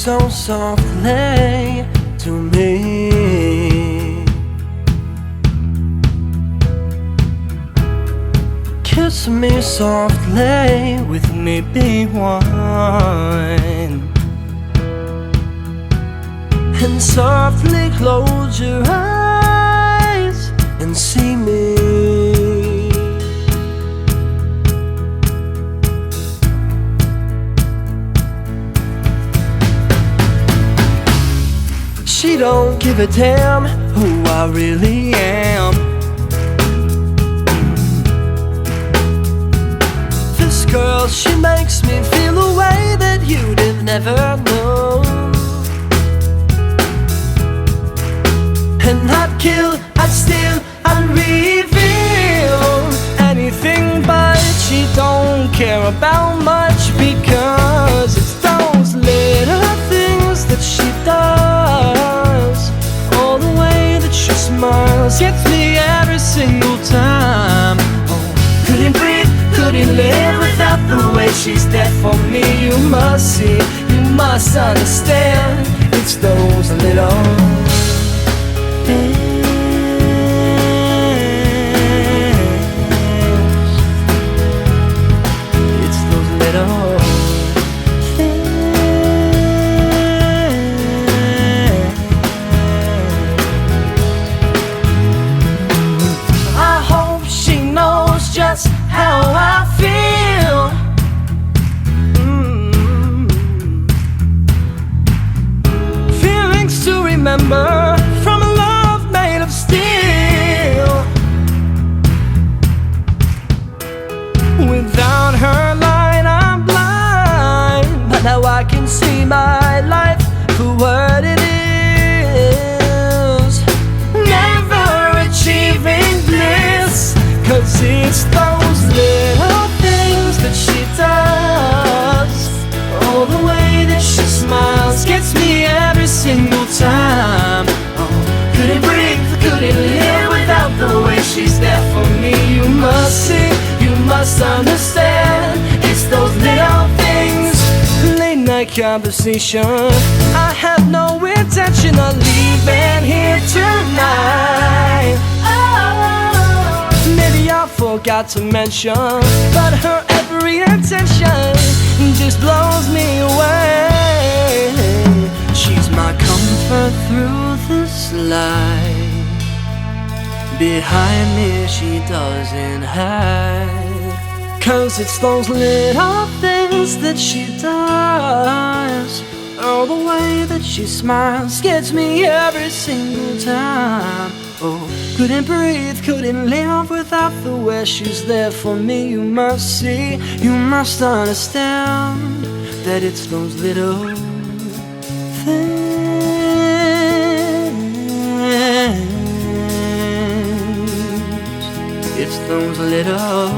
so softly to me. Kiss me softly, with me be one, and softly close your eyes and see me. She don't give a damn who I really am. This girl, she makes me feel a way that you'd have never known. And I'd kill, I'd steal, I'd reveal anything, but she don't care about much, because it's those little things that she does. All the way that she smiles gets me every single time. Oh, couldn't breathe, couldn't live without the way she's there for me. You must see, you must understand, it's those little things. It's those little just how I feel. Feelings to remember from a love made of steel. Without her light I'm blind, but now I can see my life for what it is. Never achieving bliss, 'cause it's those little things that she does. All the way that she smiles gets me every single time. Oh, couldn't breathe, couldn't live without the way she's there for me. You must see, you must understand, it's those little things. Late night conversation, I have no intention of leaving here tonight. Maybe I forgot to mention, but her every intention just blows me away. She's my comfort through this life. Behind me she doesn't hide, 'cause it's those little things that she does. All the way that she smiles gets me every single time. Oh, couldn't breathe, couldn't live without the way she's there for me. You must see, you must understand, that it's those little things. It's those little